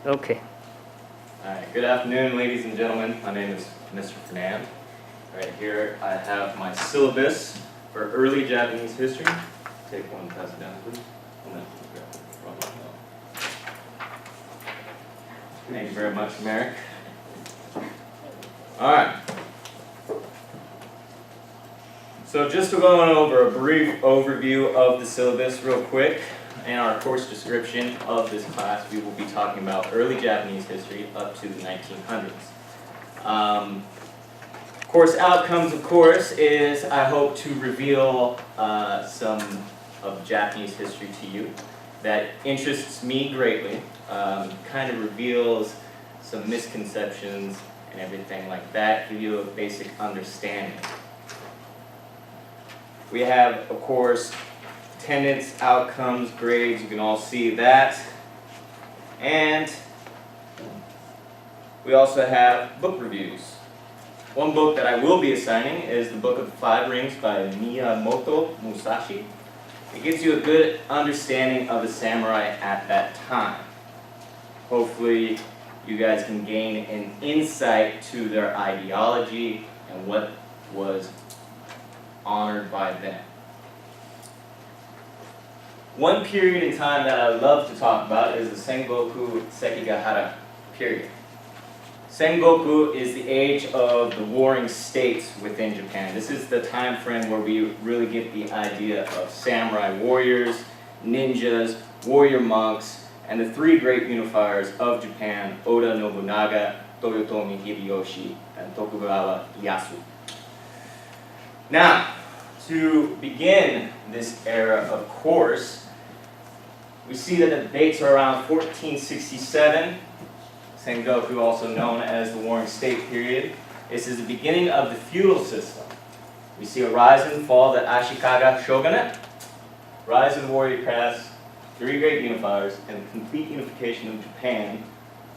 Okay. Alright, good afternoon, ladies and gentlemen. My name is Mr. Fernand. Right here I have my syllabus for early Japanese history. Take one, pass it down, please. And then grab it from the Thank you very much, Merrick. Alright. So just to go on over a brief overview of the syllabus real quick. In our course description of this class, we will be talking about early Japanese history up to the 1900s. Course outcomes, of course, is I hope to reveal some of Japanese history to you that interests me greatly, kind of reveals some misconceptions and everything like that, give you a basic understanding. We have, of course, attendance, outcomes, grades, you can all see that. And we also have book reviews. One book that I will be assigning is the Book of the Five Rings by Miyamoto Musashi. It gives you a good understanding of the samurai at that time. Hopefully you guys can gain an insight to their ideology and what was honored by them. One period in time that I would love to talk about is the Sengoku Sekigahara period. Sengoku is the age of the warring states within Japan. This is the time frame where we really get the idea of samurai warriors, ninjas, warrior monks, and the three great unifiers of Japan, Oda Nobunaga, Toyotomi Hideyoshi, and Tokugawa Ieyasu. Now, to begin this era, of course, we see that the dates are around 1467, Sengoku, also known as the Warring State period. This is the beginning of the feudal system. We see a rise and fall of the Ashikaga shogunate, rise of the warrior caste, three great unifiers, and the complete unification of Japan,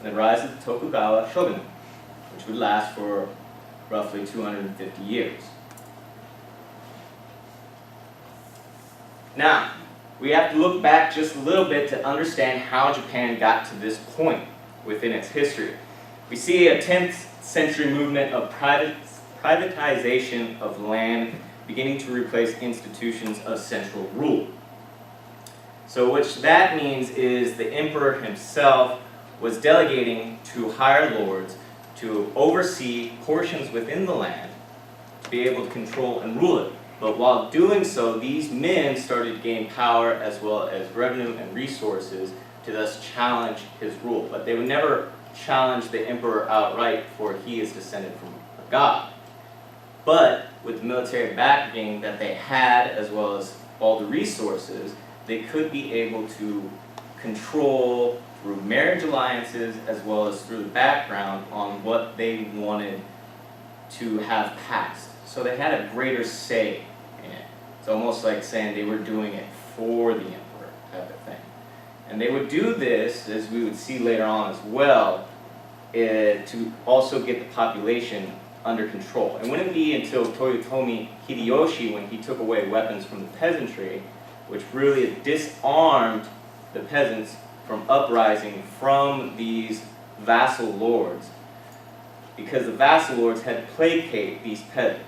and the rise of the Tokugawa shogunate, which would last for roughly 250 years. Now, we have to look back just a little bit to understand how Japan got to this point within its history. We see a 10th century movement of privatization of land beginning to replace institutions of central rule. So what that means is the emperor himself was delegating to higher lords to oversee portions within the land to be able to control and rule it. But while doing so, these men started to gain power as well as revenue and resources to thus challenge his rule. But they would never challenge the emperor outright, for he is descended from a god. But with the military backing that they had, as well as all the resources, they could be able to control through marriage alliances as well as through the background on what they wanted to have passed. So they had a greater say in it. It's almost like saying they were doing it for the emperor type of thing. And they would do this, as we would see later on as well, to also get the population under control. It wouldn't be until Toyotomi Hideyoshi, when he took away weapons from the peasantry, which really disarmed the peasants from uprising from these vassal lords, because the vassal lords had placated these peasants,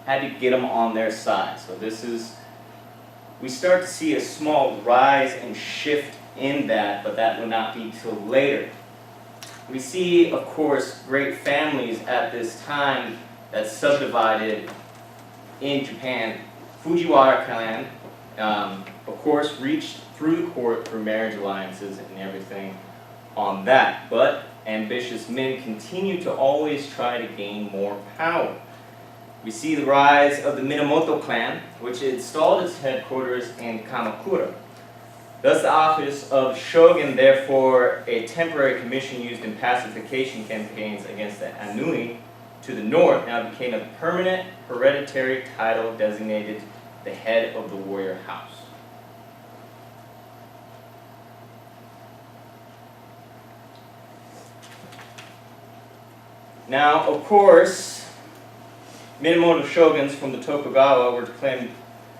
had to get them on their side. So we start to see a small rise and shift in that, but that would not be till later. We see, of course, great families at this time that subdivided in Japan. Fujiwara clan, of course, reached through the court through marriage alliances and everything on that. But ambitious men continue to always try to gain more power. We see the rise of the Minamoto clan, which installed its headquarters in Kamakura. Thus the office of shogun, therefore a temporary commission used in pacification campaigns against the Anui to the north, now became a permanent hereditary title designated the head of the warrior house. Now, of course, Minamoto shoguns from the Tokugawa were claimed,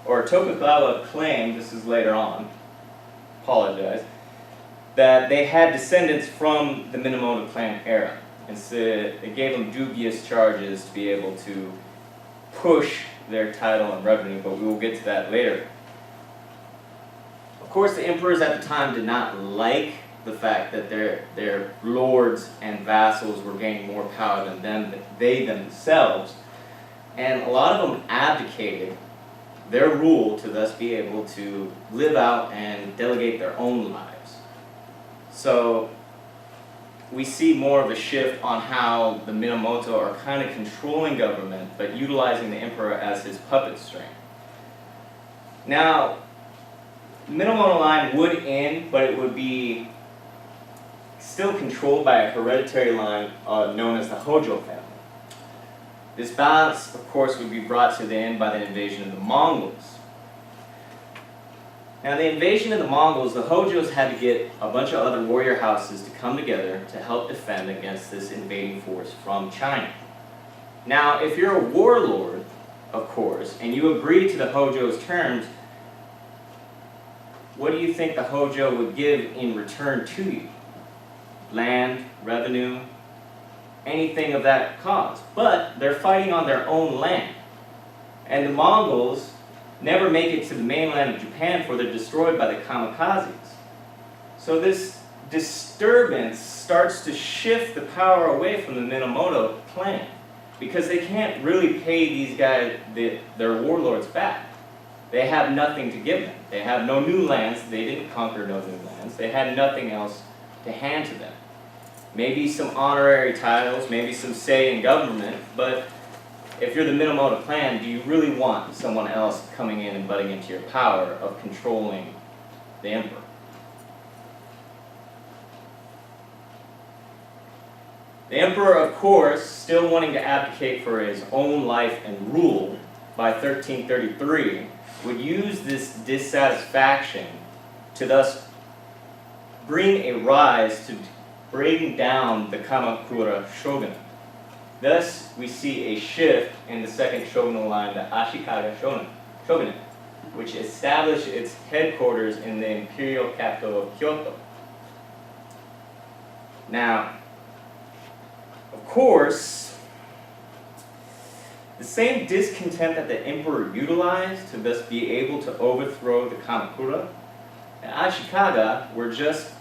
or Tokugawa claimed, this is later on, apologize, that they had descendants from the Minamoto clan era. And so it gave them dubious charges to be able to push their title and revenue, but we will get to that later. Of course, the emperors at the time did not like the fact that their lords and vassals were gaining more power than they themselves, and a lot of them abdicated their rule to thus be able to live out and delegate their own lives. So we see more of a shift on how the Minamoto are kind of controlling government, but utilizing the emperor as his puppet string. Now, the Minamoto line would end, but it would be still controlled by a hereditary line known as the Hojo family. This balance, of course, would be brought to the end by the invasion of the Mongols. Now, the invasion of the Mongols, the Hojos had to get a bunch of other warrior houses to come together to help defend against this invading force from China. Now, if you're a warlord, of course, and you agree to the Hojo's terms, what do you think the Hojo would give in return to you? Land, revenue, anything of that cause. But they're fighting on their own land. And the Mongols never make it to the mainland of Japan, for they're destroyed by the kamikazes. So this disturbance starts to shift the power away from the Minamoto clan, because they can't really pay these guys, their warlords, back. They have nothing to give them. They have no new lands. They didn't conquer no new lands. They had nothing else to hand to them. Maybe some honorary titles, maybe some say in government, but if you're the Minamoto clan, do you really want someone else coming in and butting into your power of controlling the emperor? The emperor, of course, still wanting to abdicate for his own life and rule by 1333, would use this dissatisfaction to thus bring a rise to bring down the Kamakura shogunate. Thus, we see a shift in the second shogunal line, the Ashikaga shogunate, which established its headquarters in the imperial capital of Kyoto. Now, of course, the same discontent that the emperor utilized to thus be able to overthrow the Kamakura and Ashikaga were just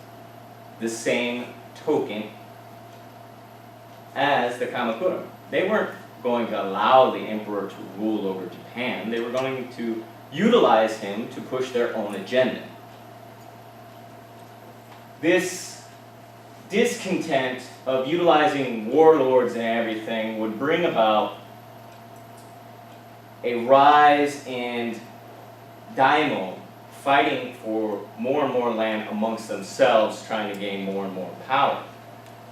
the same token as the Kamakura. They weren't going to allow the emperor to rule over Japan. They were going to utilize him to push their own agenda. This discontent of utilizing warlords and everything would bring about a rise in daimyo fighting for more and more land amongst themselves, trying to gain more and more power.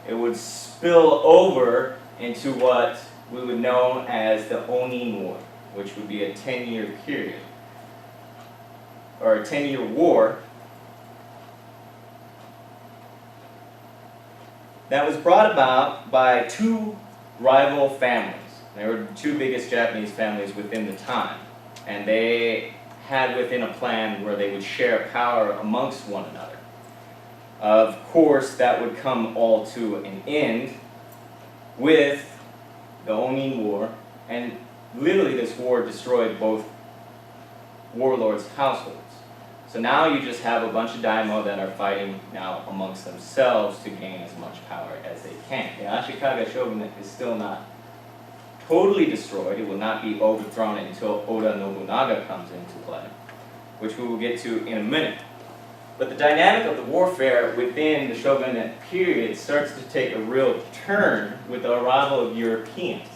It would spill over into what we would know as the Onin War, which would be a 10-year period, or a 10-year war that was brought about by two rival families. They were the two biggest Japanese families within the time, and they had within a plan where they would share power amongst one another. Of course, that would come all to an end with the Onin War, and literally this war destroyed both warlords' households. So now you just have a bunch of daimyo that are fighting now amongst themselves to gain as much power as they can. The Ashikaga shogunate is still not totally destroyed. It will not be overthrown until Oda Nobunaga comes into play, which we will get to in a minute. But the dynamic of the warfare within the shogunate period starts to take a real turn with the arrival of Europeans.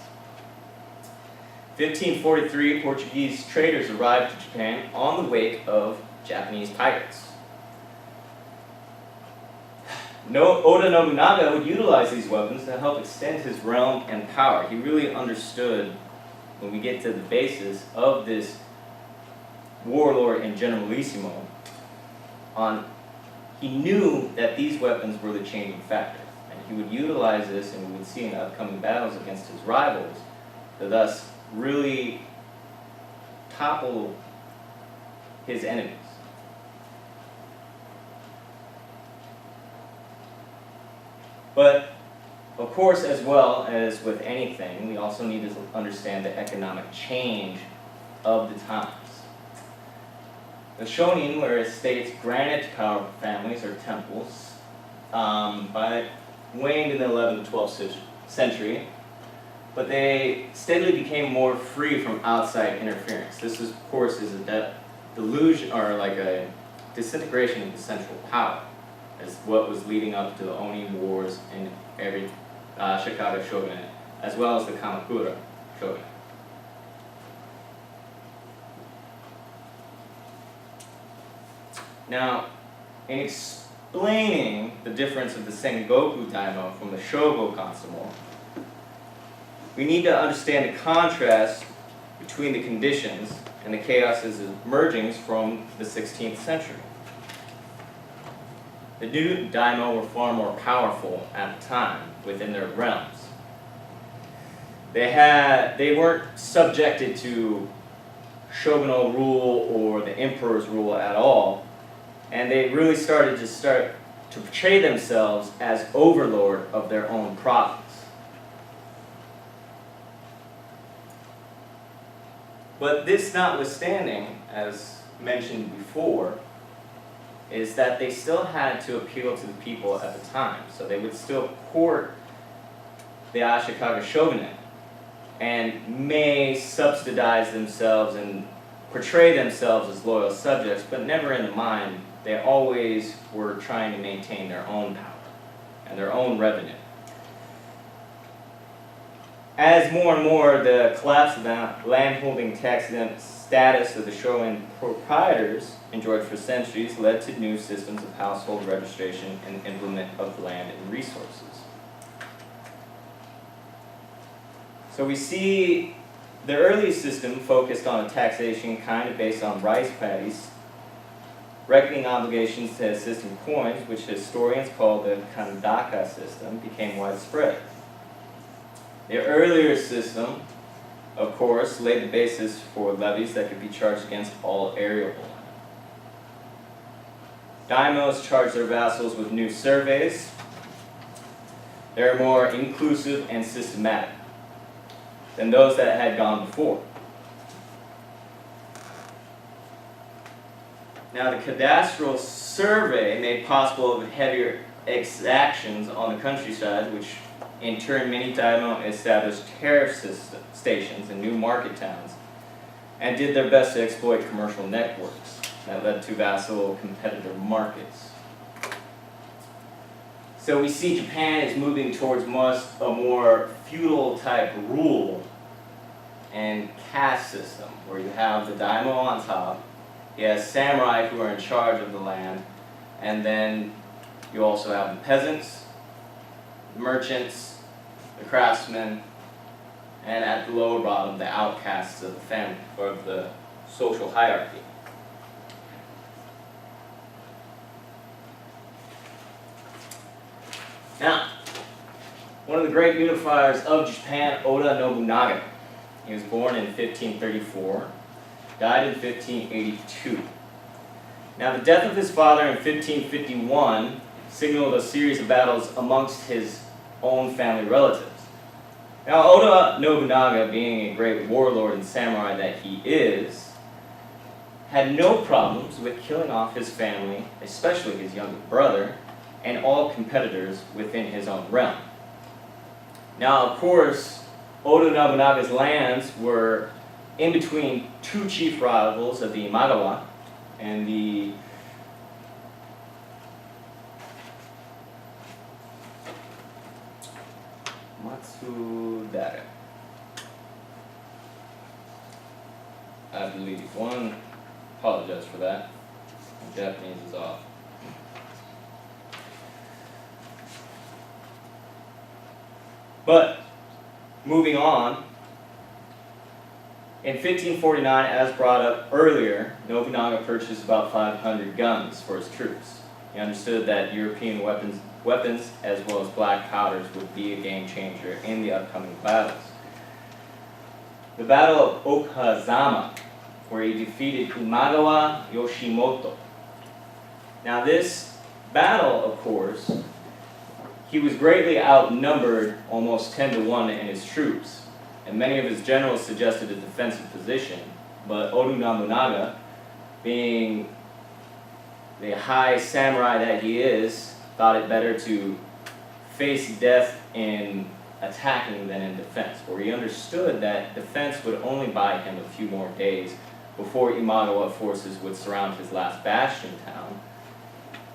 1543, Portuguese traders arrived to Japan on the wake of Japanese pirates. Oda Nobunaga would utilize these weapons to help extend his realm and power. He really understood, when we get to the basis of this warlord and generalissimo, he knew that these weapons were the changing factor. And he would utilize this, and we would see in the upcoming battles against his rivals, to thus really topple his enemies. But of course, as well as with anything, we also need to understand the economic change of the times. The shonin, where it states granted to powerful families or temples, waned in the 11th and 12th century, but they steadily became more free from outside interference. This, of course, is a delusion, or like a disintegration of the central power, as what was leading up to the Oni Wars in every Ashikaga shogunate, as well as the Kamakura shogunate. Now, in explaining the difference of the Sengoku daimyo from the Shogo consumo, we need to understand the contrast between the conditions and the chaoses emerging from the 16th century. The new daimyo were far more powerful at the time within their realms. They weren't subjected to shogunal rule or the emperor's rule at all, and they really started to portray themselves as overlord of their own province. But this notwithstanding, as mentioned before, is that they still had to appeal to the people at the time. So they would still court the Ashikaga shogunate and may subsidize themselves and portray themselves as loyal subjects, but never in the mind. They always were trying to maintain their own power and their own revenue. As more and more the collapse of the landholding tax exempt status of the shogun proprietors enjoyed for centuries led to new systems of household registration and implement of land and resources. So we see the early system focused on a taxation kind of based on rice paddies, reckoning obligations to system coins, which historians call the Kandaka system, became widespread. The earlier system, of course, laid the basis for levies that could be charged against all arable land. Daimyos charged their vassals with new surveys. They are more inclusive and systematic than those that had gone before. Now, the cadastral survey made possible heavier exactions on the countryside, which in turn many daimyo established tariff stations in new market towns and did their best to exploit commercial networks that led to vassal competitor markets. So we see Japan is moving towards a more feudal type rule and caste system, where you have the daimyo on top, you have samurai who are in charge of the land, and then you also have the peasants, the merchants, the craftsmen, and at the lower bottom, the outcasts of the family, or of the social hierarchy. Now, one of the great unifiers of Japan, Oda Nobunaga. He was born in 1534, died in 1582. Now, the death of his father in 1551 signaled a series of battles amongst his own family relatives. Now, Oda Nobunaga, being a great warlord and samurai that he is, had no problems with killing off his family, especially his younger brother, and all competitors within his own realm. Now, of course, Oda Nobunaga's lands were in between two chief rivals of the Imagawa and the Matsudara, I believe. One, apologize for that. My Japanese is off. But, moving on, in 1549, as brought up earlier, Nobunaga purchased about 500 guns for his troops. He understood that European weapons as well as black powders would be a game changer in the upcoming battles. The Battle of Okazama, where he defeated Imagawa Yoshimoto. Now this battle, of course, he was greatly outnumbered, almost 10 to 1 in his troops, and many of his generals suggested a defensive position, but Oda Nobunaga, being the high samurai that he is, thought it better to face death in attacking than in defense, for he understood that defense would only buy him a few more days before Imagawa forces would surround his last bastion town,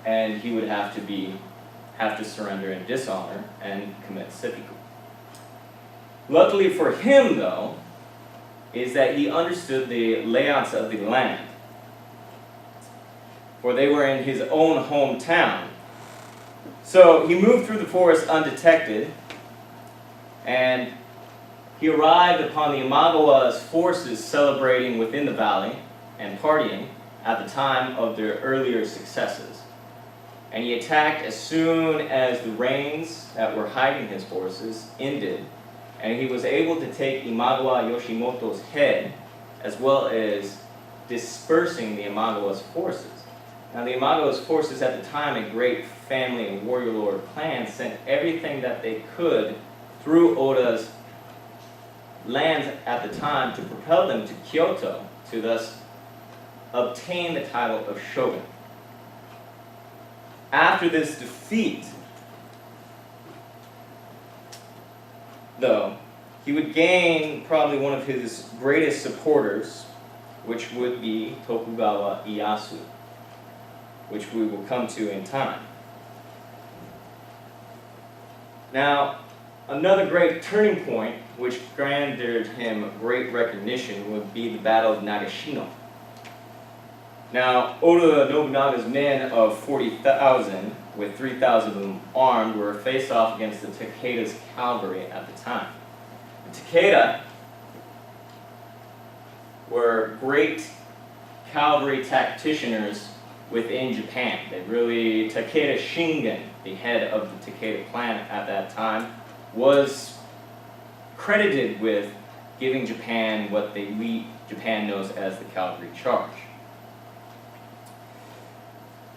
and he would have to surrender in dishonor and commit seppuku. Luckily for him, though, is that he understood the layouts of the land, for they were in his own hometown. So he moved through the forest undetected, and he arrived upon the Imagawa's forces celebrating within the valley and partying at the time of their earlier successes. And he attacked as soon as the rains that were hiding his forces ended, and he was able to take Imagawa Yoshimoto's head, as well as dispersing the Imagawa's forces. Now the Imagawa's forces at the time, a great family and warrior lord clan, sent everything that they could through Oda's lands at the time to propel them to Kyoto, to thus obtain the title of shogun. After this defeat, though, he would gain probably one of his greatest supporters, which would be Tokugawa Ieyasu, which we will come to in time. Now, another great turning point, which granted him great recognition, would be the Battle of Nagashino. Now, Oda Nobunaga's men of 40,000, with 3,000 of them armed, were face-off against the Takeda's cavalry at the time. The Takeda were great cavalry tacticians within Japan. Takeda Shingen, the head of the Takeda clan at that time, was credited with giving Japan what Japan knows as the cavalry charge.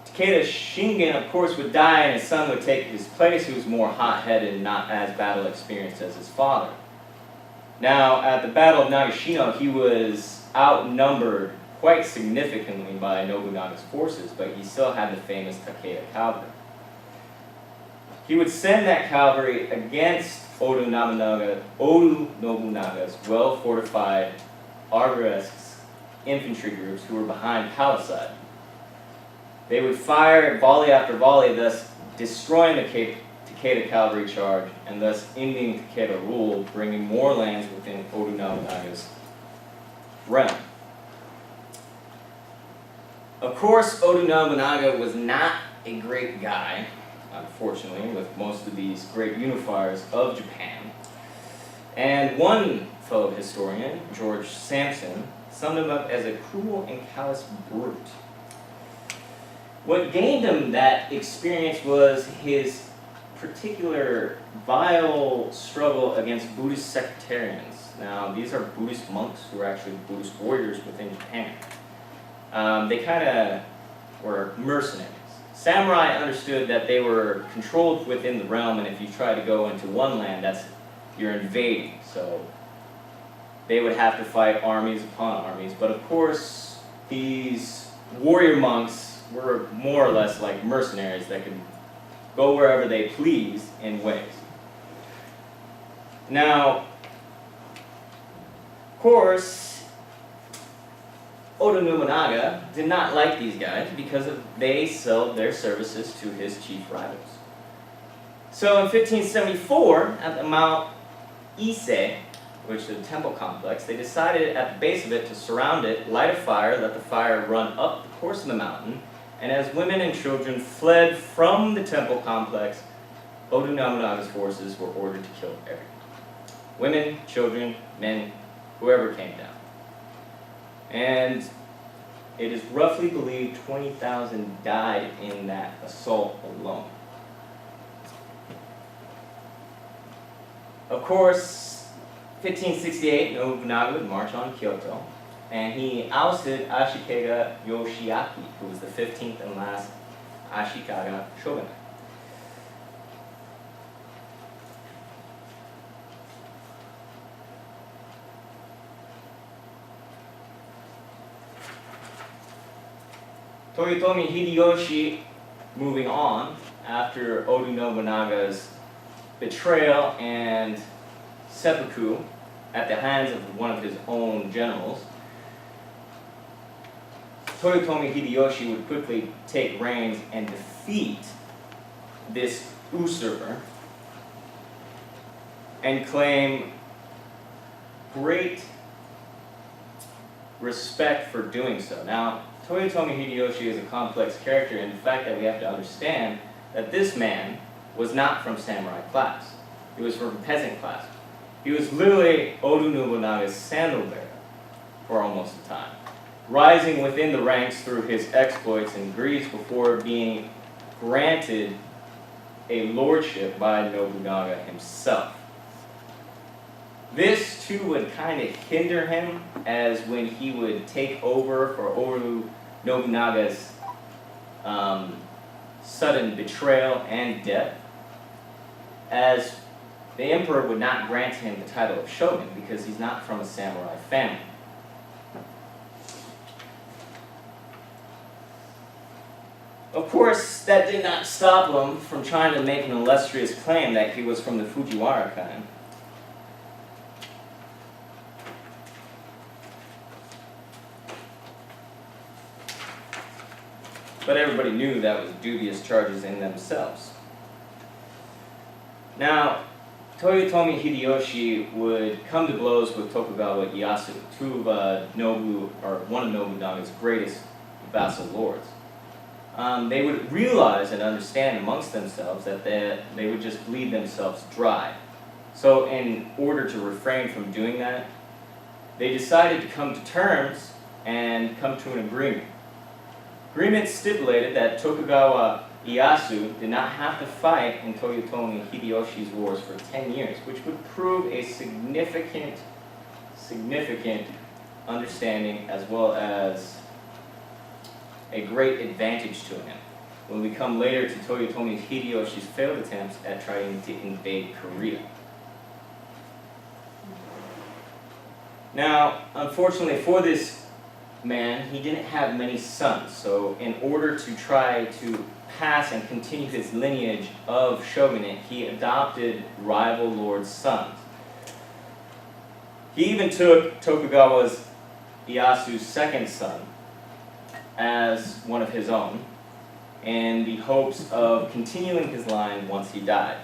Takeda Shingen, of course, would die, and his son would take his place, who was more hot-headed and not as battle-experienced as his father. Now, at the Battle of Nagashino, he was outnumbered quite significantly by Nobunaga's forces, but he still had the famous Takeda cavalry. He would send that cavalry against Oda Nobunaga's well-fortified arboresque infantry groups who were behind palisade. They would fire volley after volley, thus destroying the Takeda cavalry charge, and thus ending Takeda rule, bringing more lands within Oda Nobunaga's realm. Of course, Oda Nobunaga was not a great guy, unfortunately, with most of these great unifiers of Japan. And one fellow historian, George Sampson, summed him up as a cruel and callous brute. What gained him that experience was his particular vile struggle against Buddhist sectarians. Now, these are Buddhist monks who are actually Buddhist warriors within Japan. They kind of were mercenaries. Samurai understood that they were controlled within the realm, and if you try to go into one land, you're invading. So they would have to fight armies upon armies. But of course, these warrior monks were more or less like mercenaries that could go wherever they pleased in ways. Now, of course, Oda Nobunaga did not like these guys because they sold their services to his chief rivals. So in 1574, at the Mount Ise, which is a temple complex, they decided at the base of it to surround it, light a fire, let the fire run up the course of the mountain, and as women and children fled from the temple complex, Oda Nobunaga's forces were ordered to kill everyone. Women, children, men, whoever came down. And it is roughly believed 20,000 died in that assault alone. Of course, 1568, Nobunaga would march on Kyoto, and he ousted Ashikaga Yoshiaki, who was the 15th and last Ashikaga shogunate. Toyotomi Hideyoshi, moving on, after Oda Nobunaga's betrayal and seppuku at the hands of one of his own generals, Toyotomi Hideyoshi would quickly take reins and defeat this usurper and claim great respect for doing so. Now, Toyotomi Hideyoshi is a complex character in the fact that we have to understand that this man was not from samurai class. He was from peasant class. He was literally Oda Nobunaga's sandal bearer for almost the time, rising within the ranks through his exploits in Greece before being granted a lordship by Nobunaga himself. This too would kind of hinder him, as when he would take over for Oda Nobunaga's sudden betrayal and death, as the emperor would not grant him the title of shogun because he's not from a samurai family. Of course, that did not stop him from trying to make an illustrious claim that he was from the Fujiwara clan. But everybody knew that was dubious charges in themselves. Now, Toyotomi Hideyoshi would come to blows with Tokugawa Ieyasu, one of Nobunaga's greatest vassal lords. They would realize and understand amongst themselves that they would just bleed themselves dry. So in order to refrain from doing that, they decided to come to terms and come to an agreement. Agreement stipulated that Tokugawa Ieyasu did not have to fight in Toyotomi Hideyoshi's wars for 10 years, which would prove a significant understanding as well as a great advantage to him when we come later to Toyotomi Hideyoshi's failed attempts at trying to invade Korea. Now, unfortunately for this man, he didn't have many sons, so in order to try to pass and continue his lineage of shogunate, he adopted rival lords' sons. He even took Tokugawa Ieyasu's second son as one of his own, in the hopes of continuing his line once he died.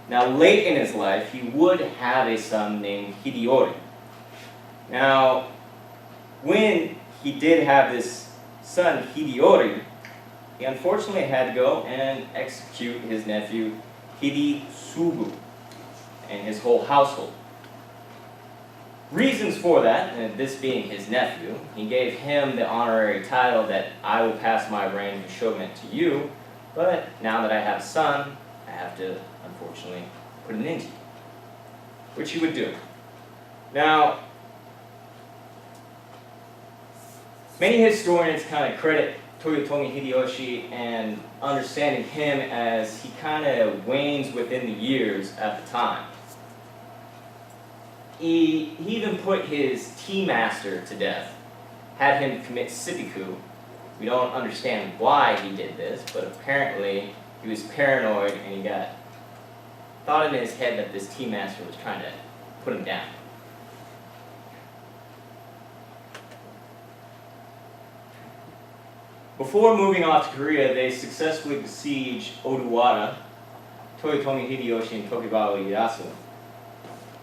Now, late in his life, he would have a son named Hideyori. Now, when he did have this son, Hideyori, he unfortunately had to go and execute his nephew, Hidetsugu, and his whole household. Reasons for that, and this being his nephew, he gave him the honorary title that I will pass my reign of shogunate to you, but now that I have a son, I have to, unfortunately, put an end to you, which he would do. Now, many historians kind of credit Toyotomi Hideyoshi and understanding him as he kind of wanes within the years at the time. He even put his tea master to death, had him commit seppuku. We don't understand why he did this, but apparently he was paranoid and he thought in his head that this tea master was trying to put him down. Before moving off to Korea, they successfully besieged Odawara, Toyotomi Hideyoshi, and Tokugawa Ieyasu.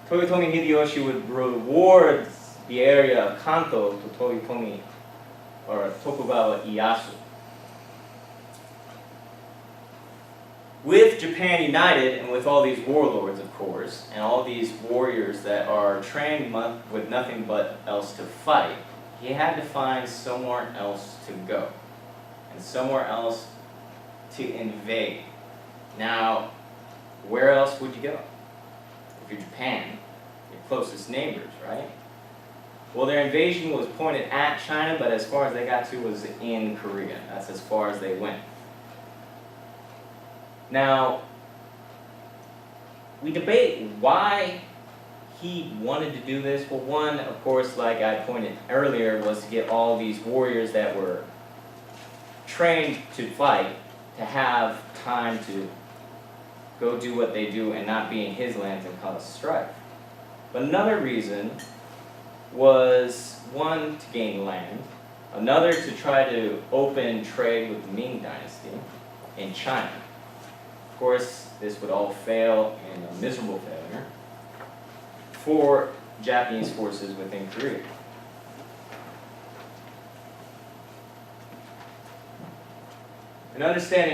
Toyotomi Hideyoshi would reward the area of Kanto to Tokugawa Ieyasu. With Japan united, and with all these warlords, of course, and all these warriors that are trained with nothing but else to fight, he had to find somewhere else to go, and somewhere else to invade. Now, where else would you go? If you're Japan, your closest neighbors, right? Well, their invasion was pointed at China, but as far as they got to was in Korea. That's as far as they went. Now, we debate why he wanted to do this. Well, one, of course, like I pointed earlier, was to get all these warriors that were trained to fight, to have time to go do what they do and not be in his lands and cause strife. But another reason was, one, to gain land, another to try to open trade with the Ming Dynasty in China. Of course, this would all fail in a miserable failure for Japanese forces within Korea. An understanding